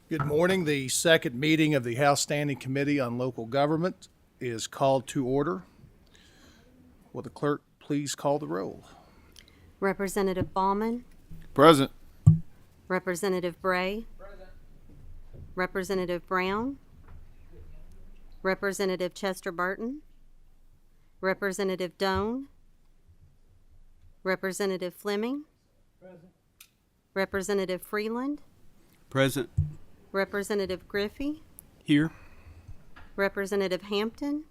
Good morning. The second meeting of the House Standing Committee on Local Government is called to order. Will the clerk please call the roll? Representative Baumann, Present. Representative Bray, Representative Brown, Representative Chester Burton, Representative Doan, Representative Fleming, Representative Freeland, Present. Representative Griffey, Here. Representative Hampton,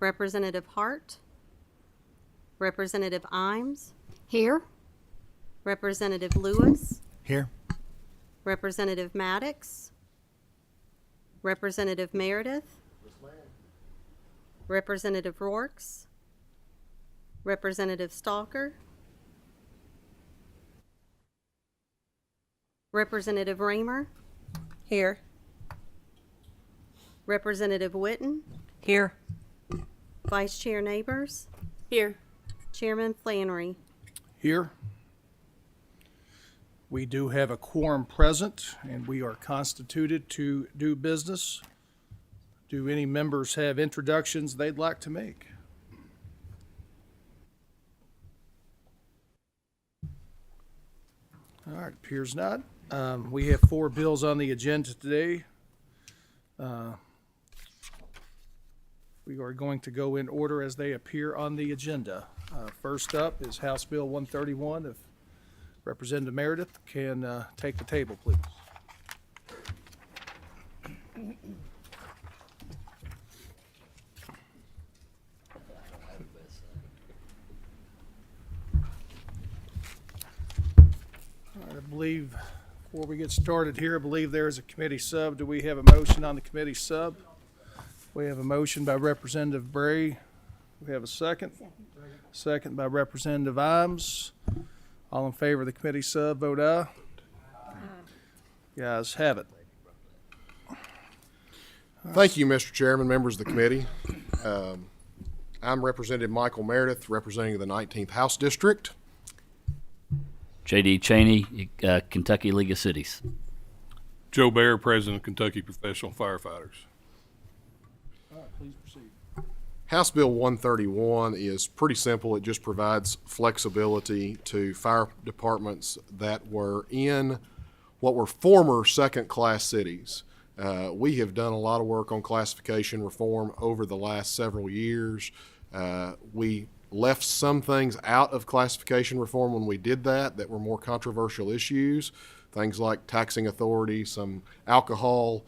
Representative Hart, Representative Imes, Here. Representative Lewis, Here. Representative Maddox, Representative Meredith, Representative Rorks, Representative Stalker, Representative Raymer, Here. Representative Witten, Here. Vice Chair Neighbors, Here. Chairman Flannery. Here. We do have a quorum present, and we are constituted to do business. Do any members have introductions they'd like to make? All right, appears not. We have 4 bills on the agenda today. We are going to go in order as they appear on the agenda. First up is House Bill 131. If Representative Meredith can take the table, please. All right, I believe, before we get started here, I believe there is a committee sub. Do we have a motion on the committee sub? We have a motion by Representative Bray. We have a second. Second by Representative Imes. All in favor of the committee sub, vote aye. The ayes have it. Thank you, Mr. Chairman, members of the committee. I'm Representative Michael Meredith, representing the 19th House District. J.D. Cheney, Kentucky League of Cities. Joe Bear, President of Kentucky Professional Firefighters. All right, please proceed. House Bill 131 is pretty simple. It just provides flexibility to fire departments that were in what were former second-class cities. We have done a lot of work on classification reform over the last several years. We left some things out of classification reform when we did that were more controversial issues, things like taxing authority, some alcohol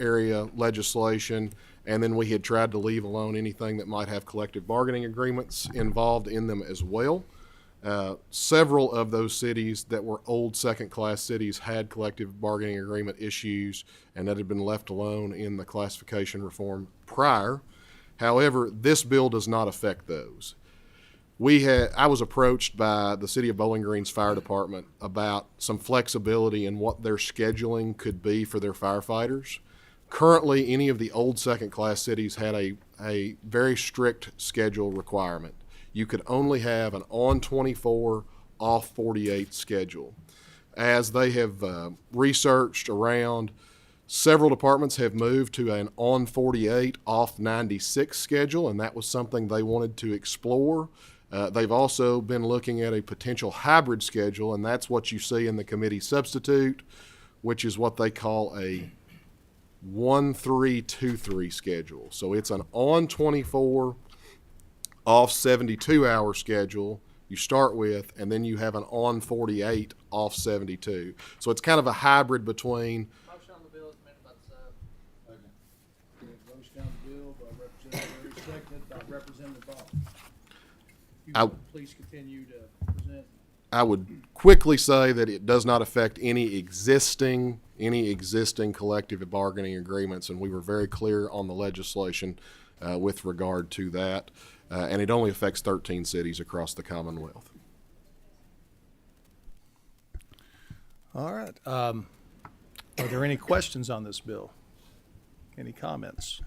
area legislation, and then we had tried to leave alone anything that might have collective bargaining agreements involved in them as well. Several of those cities that were old second-class cities had collective bargaining agreement issues, and that had been left alone in the classification reform prior. However, this bill does not affect those. I was approached by the City of Bowling Green's fire department about some flexibility in what their scheduling could be for their firefighters. Currently, any of the old second-class cities had a very strict schedule requirement. You could only have an on 24, off 48 schedule. As they have researched around, several departments have moved to an on 48, off 96 schedule, and that was something they wanted to explore. They've also been looking at a potential hybrid schedule, and that's what you see in the committee substitute, which is what they call a 1-3-2-3 schedule. So it's an on 24, off 72-hour schedule you start with, and then you have an on 48, off 72. So it's kind of a hybrid between. Motion on the bill is amended by the sub. Motion on the bill by Representative Berry, seconded by Representative Ball. Please continue to present. I would quickly say that it does not affect any existing collective bargaining agreements, and we were very clear on the legislation with regard to that, and it only affects 13 cities across the Commonwealth. All right. Are there any questions on this bill? Any comments?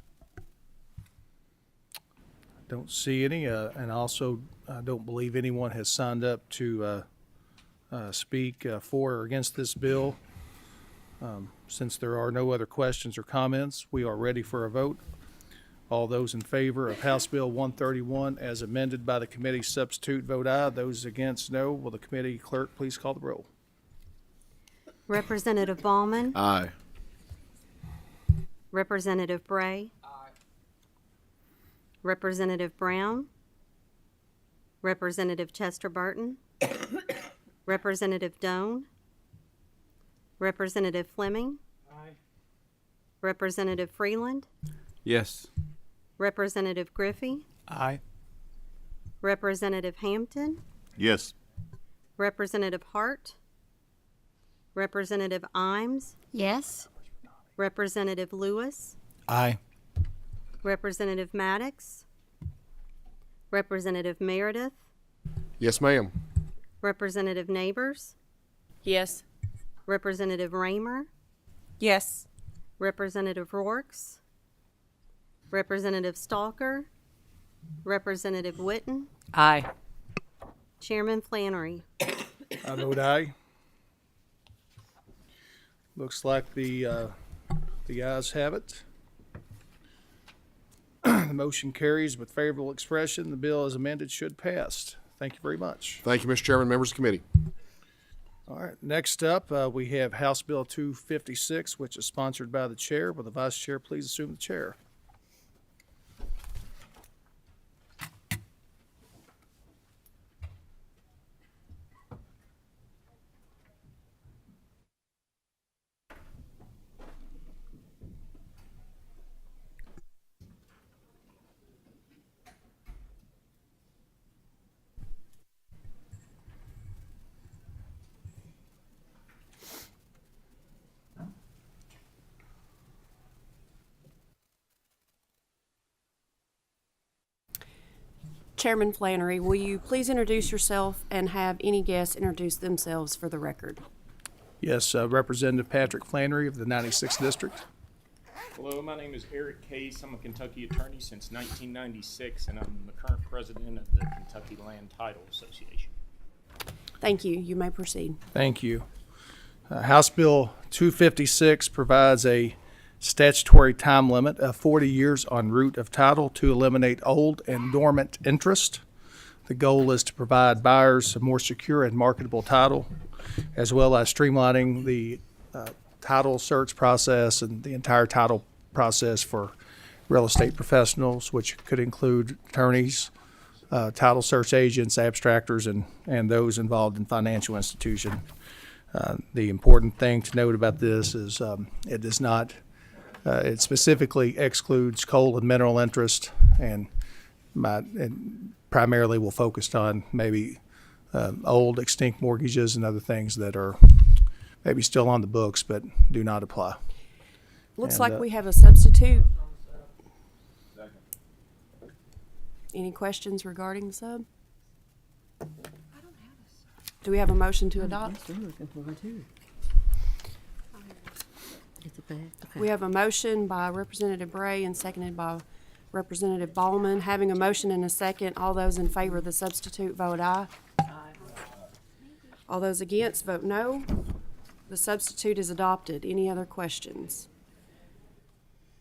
Don't see any, and also I don't believe anyone has signed up to speak for or against this bill. Since there are no other questions or comments, we are ready for a vote. All those in favor of House Bill 131 as amended by the committee substitute vote aye. Those against, no. Will the committee clerk please call the roll? Representative Ballman? Aye. Representative Bray? Representative Brown? Representative Chester Burton? Representative Doan? Representative Fleming? Representative Freeland? Yes. Representative Griffey? Aye. Representative Hampton? Yes. Representative Hart? Representative Imes? Yes. Representative Lewis? Aye. Representative Maddox? Representative Meredith? Yes, ma'am. Representative Neighbors? Yes. Representative Raymer? Yes. Representative Rorks? Representative Stalker? Representative Witten? Aye. Chairman Flannery? I vote aye. Looks like the ayes have it. The motion carries with favorable expression. The bill as amended should pass. Thank you very much. Thank you, Mr. Chairman, members of the committee. All right, next up, we have House Bill 256, which is sponsored by the chair. Will the vice chair please assume the chair? Chairman Flannery, will you please introduce yourself and have any guests introduce themselves for the record? Yes, Representative Patrick Flannery of the 96th District. Hello, my name is Eric Case. I'm a Kentucky attorney since 1996, and I'm the current president of the Kentucky Land Title Association. Thank you. You may proceed. Thank you. House Bill 256 provides a statutory time limit of 40 years on root of title to eliminate old and dormant interest. The goal is to provide buyers a more secure and marketable title, as well as streamlining the title search process and the entire title process for real estate professionals, which could include attorneys, title search agents, abstractors, and those involved in financial institution. The important thing to note about this is it does not it specifically excludes coal and mineral interest, and primarily will focus on maybe old extinct mortgages and other things that are maybe still on the books but do not apply. Looks And, like we have a substitute. Any questions regarding the sub? Do we have a motion to adopt? We have a motion by Representative Bray and seconded by Representative Ballman. Having a motion and a second, all those in favor of the substitute vote aye. All those against vote no. The substitute is adopted. Any other questions?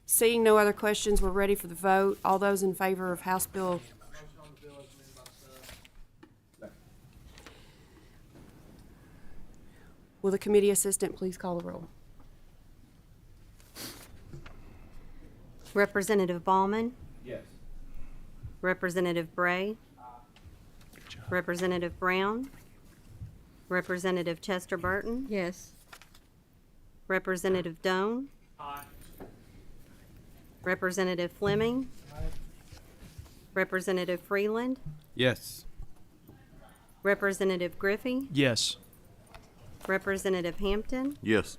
Seeing no other questions, we're ready for the vote. All those in favor of House Bill. Will the committee assistant please call the roll? Representative Ballman? Yes. Representative Bray? Representative Brown? Representative Chester Burton? Yes. Representative Doan? Representative Fleming? Representative Freeland? Yes. Representative Griffey? Yes. Representative Hampton? Yes.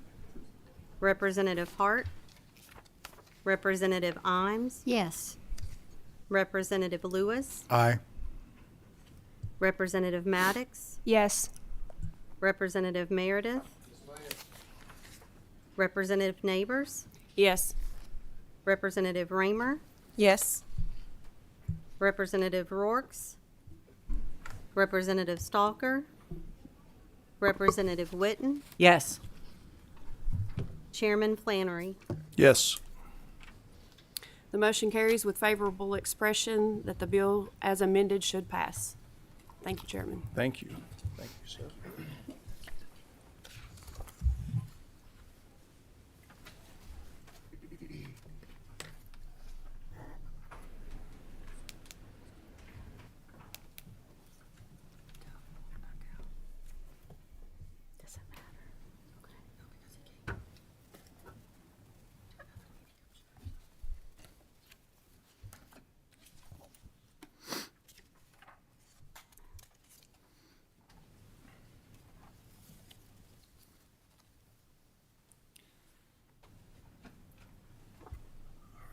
Representative Hart? Representative Imes? Yes. Representative Lewis? Aye. Representative Maddox? Yes. Representative Meredith? Representative Neighbors? Yes. Representative Raymer? Yes. Representative Rorks? Representative Stalker? Representative Witten? Yes. Chairman Flannery. Yes. The motion carries with favorable expression that the bill as amended should pass. Thank you, Chairman. Thank you. Thank you, sir.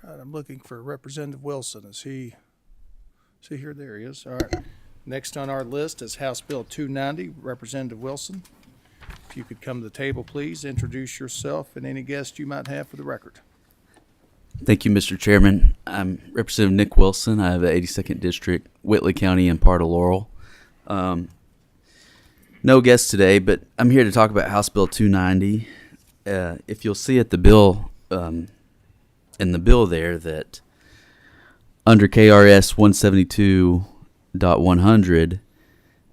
All right, I'm looking for Representative Wilson. Is he here? There he is. All right. Next on our list is House Bill 290. Representative Wilson, if you could come to the table, please, introduce yourself and any guest you might have for the record. Thank you, Mr. Chairman. I'm Representative Nick Wilson. I have the 82nd District, Whitley County, and part of Laurel. No guest today, but I'm here to talk about House Bill 290. If you'll see at the bill, in the bill there, that under KRS 172.100,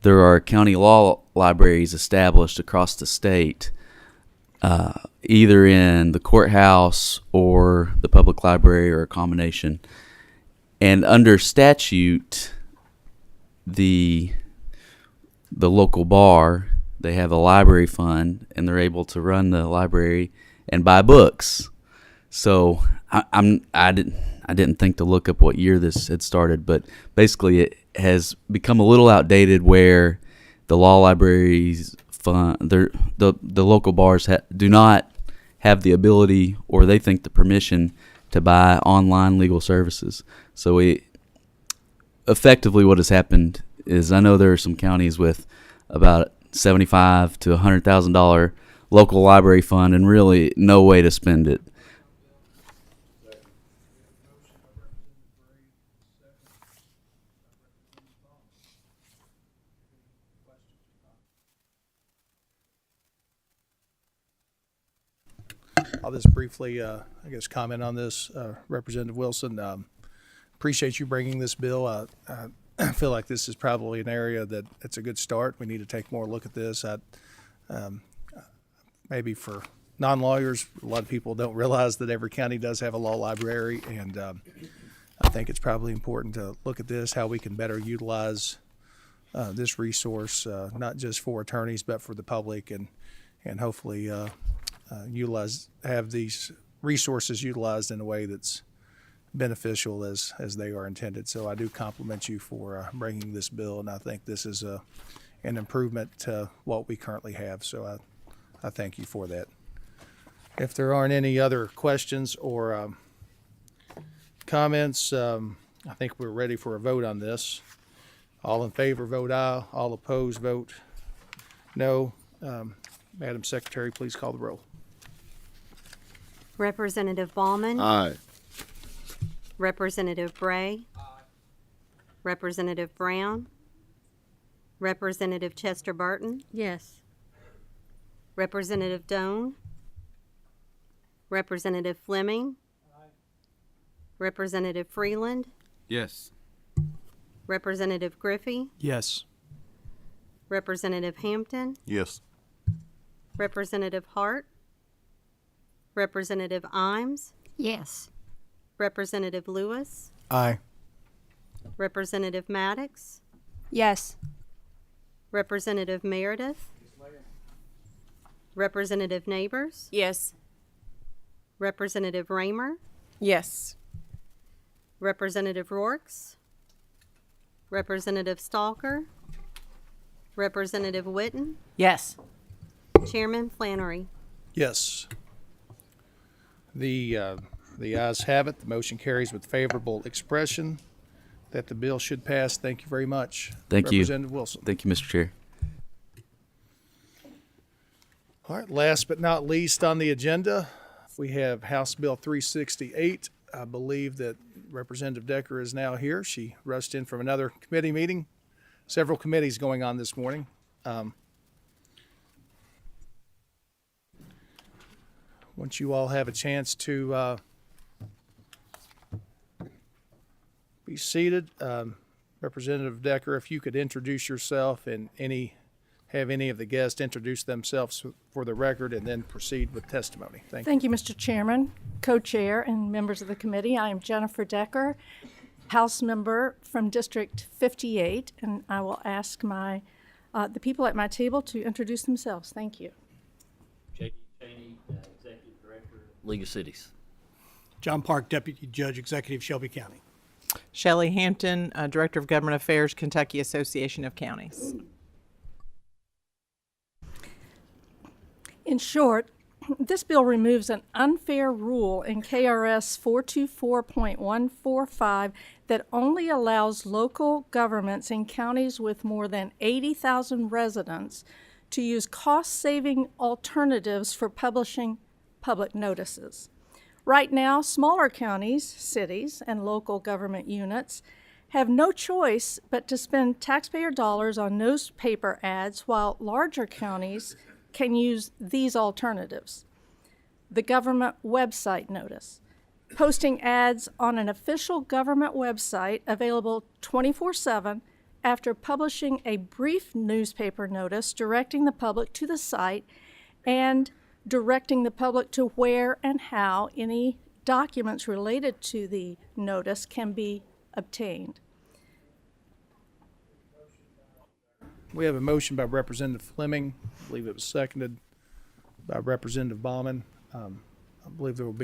there are county law libraries established across the state, either in the courthouse or the public library or a combination. And under statute, the local bar, they have a library fund, and they're able to run the library and buy books. So I didn't think to look up what year this had started, but basically it has become a little outdated where the law libraries fund, the local bars do not have the ability, or they think the permission, to buy online legal services. So effectively what has happened is, I know there are some counties with about $75,000 to $100,000 local library fund and really no way to spend it. I'll just briefly, comment on this. Representative Wilson, appreciate you bringing this bill. I feel like this is probably an area that it's a good start. We need to take more look at this. Maybe for non-lawyers, a lot of people don't realize that every county does have a law library, and I think it's probably important to look at this, how we can better utilize this resource, not just for attorneys, but for the public, and hopefully have these resources utilized in a way that's beneficial as they are intended. So I do compliment you for bringing this bill, and I think this is an improvement to what we currently have. So I thank you for that. If there aren't any other questions or comments, I think we're ready for a vote on this. All in favor, vote aye. All opposed, vote no. Madam Secretary, please call the roll. Representative Ballman. Aye. Representative Bray. Representative Brown. Representative Chester Burton. Yes. Representative Doan. Representative Fleming. Representative Freeland. Yes. Representative Griffey. Yes. Representative Hampton. Yes. Representative Hart. Representative Imes. Yes. Representative Lewis. Aye. Representative Maddox. Yes. Representative Meredith. Representative Neighbors. Yes. Representative Raymer. Yes. Representative Rorks. Representative Stalker. Representative Witten. Yes. Chairman Flannery. Yes. The ayes have it. The motion carries with favorable expression that the bill should pass. Thank you very much. Thank you. Representative Wilson. Thank you, Mr. Chair. All right, last but not least on the agenda, we have House Bill 368. I believe that Representative Decker is now here. She rushed in from another committee meeting. Several committees going on this morning. Once you all have a chance to be seated, Representative Decker, if you could introduce yourself and have any of the guests introduce themselves for the record and then proceed with testimony. Thank you. Thank you, Mr. Chairman, co-chair, and members of the committee. I am Jennifer Decker, House member from District 58, and I will ask the people at my table to introduce themselves. Thank you. J.D. Cheney, Executive Director, League of Cities. John Park, Deputy Judge, Executive, Shelby County. Shelley Hampton, Director of Government Affairs, Kentucky Association of Counties. In short, this bill removes an unfair rule in KRS 424.145 that only allows local governments in counties with more than 80,000 residents to use cost-saving alternatives for publishing public notices. Right now, smaller counties, cities, and local government units have no choice but to spend taxpayer dollars on newspaper ads, while larger counties can use these alternatives. The government website notice, posting ads on an official government website available 24/7 after publishing a brief newspaper notice directing the public to the site and directing the public to where and how any documents related to the notice can be obtained. We have a motion by Representative Fleming. I believe it was seconded by Representative Bauman. I believe there are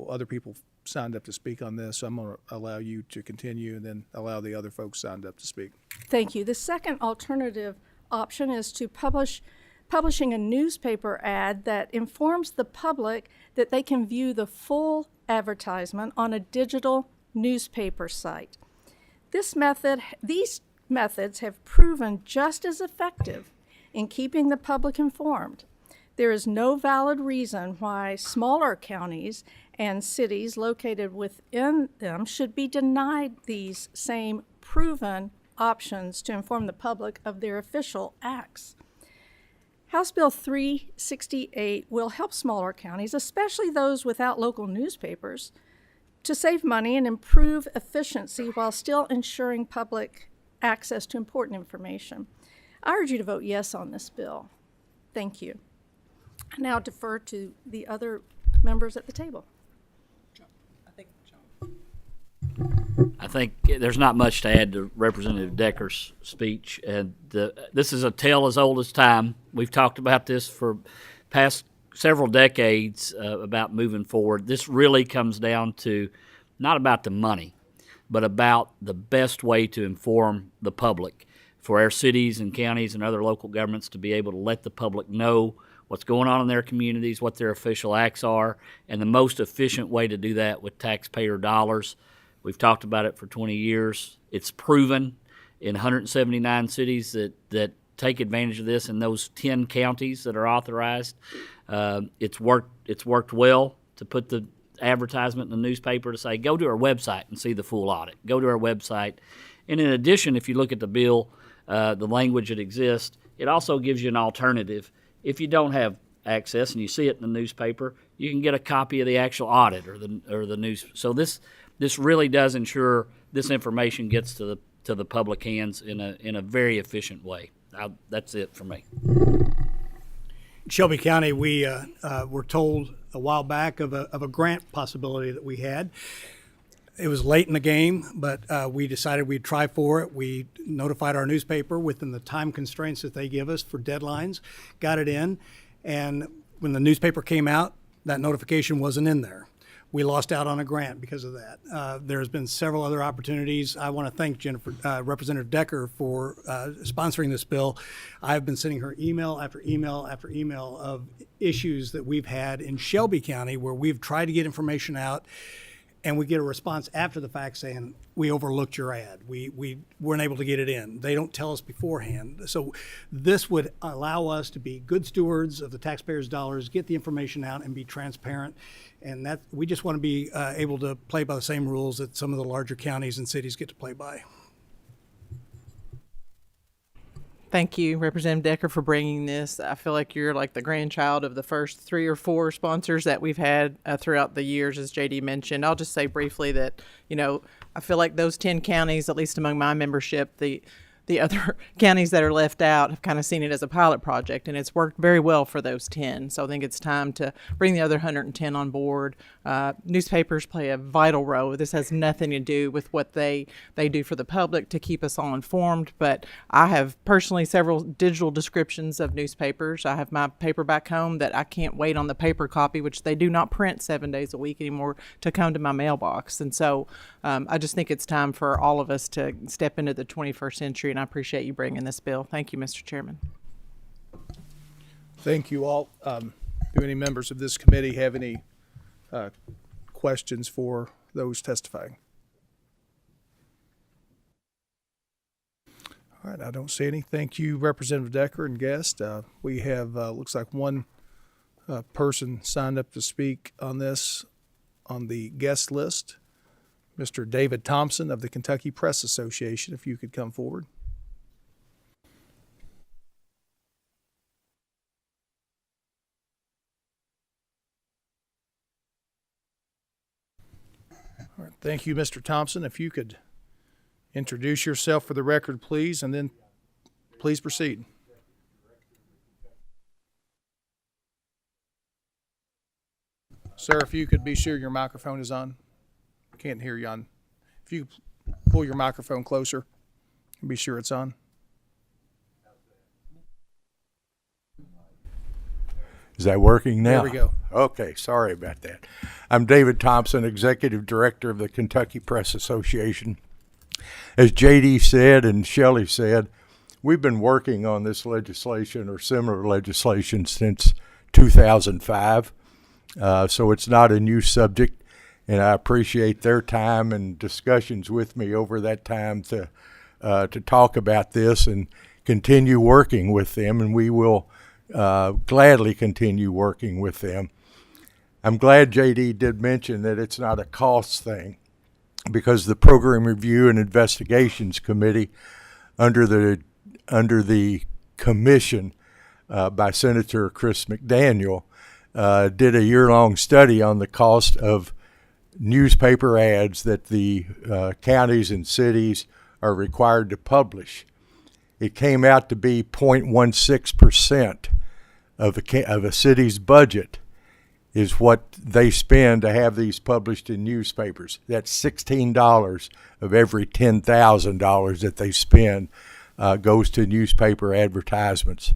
other people signed up to speak on this, so I'm going to allow you to continue and then allow the other folks signed up to speak. Thank you. The second alternative option is to publishing a newspaper ad that informs the public that they can view the full advertisement on a digital newspaper site. These methods have proven just as effective in keeping the public informed. There is no valid reason why smaller counties and cities located within them should be denied these same proven options to inform the public of their official acts. House Bill 368 will help smaller counties, especially those without local newspapers, to save money and improve efficiency while still ensuring public access to important information. I urge you to vote yes on this bill. Thank you. I now defer to the other members at the table. I think there's not much to add to Representative Decker's speech. And this is a tale as old as time. We've talked about this for past several decades about moving forward. This really comes down to not about the money, but about the best way to inform the public for our cities and counties and other local governments to be able to let the public know what's going on in their communities, what their official acts are, and the most efficient way to do that with taxpayer dollars. We've talked about it for 20 years. It's proven in 179 cities that take advantage of this in those 10 counties that are authorized. It's worked well to put the advertisement in the newspaper to say, go to our website and see the full audit. Go to our website. And in addition, if you look at the bill, the language that exists, it also gives you an alternative. If you don't have access and you see it in the newspaper, you can get a copy of the actual audit or the news. So this really does ensure this information gets to the public hands in a very efficient way. That's it for me. Shelby County, we were told a while back of a grant possibility that we had. It was late in the game, but we decided we'd try for it. We notified our newspaper within the time constraints that they give us for deadlines, got it in, and when the newspaper came out, that notification wasn't in there. We lost out on a grant because of that. There's been several other opportunities. I want to thank Representative Decker for sponsoring this bill. I've been sending her email after email after email of issues that we've had in Shelby County where we've tried to get information out, and we get a response after the fact saying, we overlooked your ad. We weren't able to get it in. They don't tell us beforehand. So this would allow us to be good stewards of the taxpayers' dollars, get the information out, and be transparent. And that we just want to be able to play by the same rules that some of the larger counties and cities get to play by. Thank you, Representative Decker, for bringing this. I feel like you're like the grandchild of the first 3 or 4 sponsors that we've had throughout the years, as JD mentioned. I'll just say briefly that, I feel like those 10 counties, at least among my membership, the other counties that are left out have kind of seen it as a pilot project, and it's worked very well for those 10. So I think it's time to bring the other 110 on board. Newspapers play a vital role. This has nothing to do with what they do for the public to keep us all informed, but I have personally several digital descriptions of newspapers. I have my paper back home that I can't wait on the paper copy, which they do not print 7 days a week anymore, to come to my mailbox. And so I just think it's time for all of us to step into the 21st century, and I appreciate you bringing this bill. Thank you, Mr. Chairman. Thank you all. Do any members of this committee have any questions for those testifying? All right, I don't see any. Thank you, Representative Decker and guest. We have, looks like one person signed up to speak on this on the guest list. Mr. David Thompson of the Kentucky Press Association, if you could come forward. All right, thank you, Mr. Thompson. If you could introduce yourself for the record, please, and then please proceed. Sir, if you could be sure your microphone is on. I can't hear you on. If you pull your microphone closer and be sure it's on. Is that working now? There we go. Okay, sorry about that. I'm David Thompson, Executive Director of the Kentucky Press Association. As JD said and Shelley said, we've been working on this legislation or similar legislation since 2005, so it's not a new subject, and I appreciate their time and discussions with me over that time to talk about this and continue working with them, and we will gladly continue working with them. I'm glad JD did mention that it's not a cost thing, because the Program Review and Investigations Committee under the commission by Senator Chris McDaniel did a year-long study on the cost of newspaper ads that the counties and cities are required to publish. It came out to be 0.16% of a city's budget is what they spend to have these published in newspapers. That's $16 of every $10,000 that they spend goes to newspaper advertisements.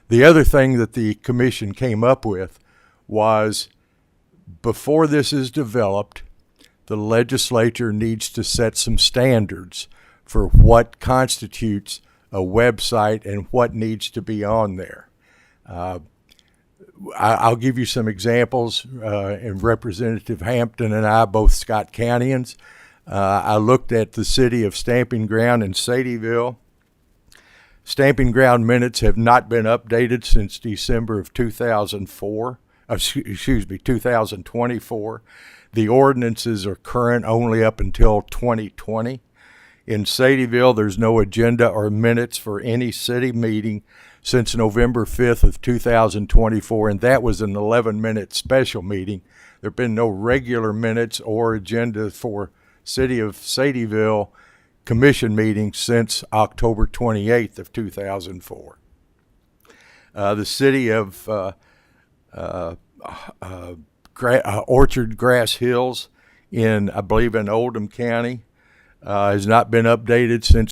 The other thing that the commission came up with was, before this is developed, the legislature needs to set some standards for what constitutes a website and what needs to be on there. I'll give you some examples, and Representative Hampton and I, both Scott Countyans. I looked at the city of Stamping Ground in Sadieville. Stamping Ground minutes have not been updated since December of 2024. 2024. The ordinances are current only up until 2020. In Sadieville, there's no agenda or minutes for any city meeting since November 5th of 2024, and that was an 11-minute special meeting. There have been no regular minutes or agenda for City of Sadieville commission meetings since October 28th of 2004. The city of Orchard Grass Hills I believe in Oldham County has not been updated since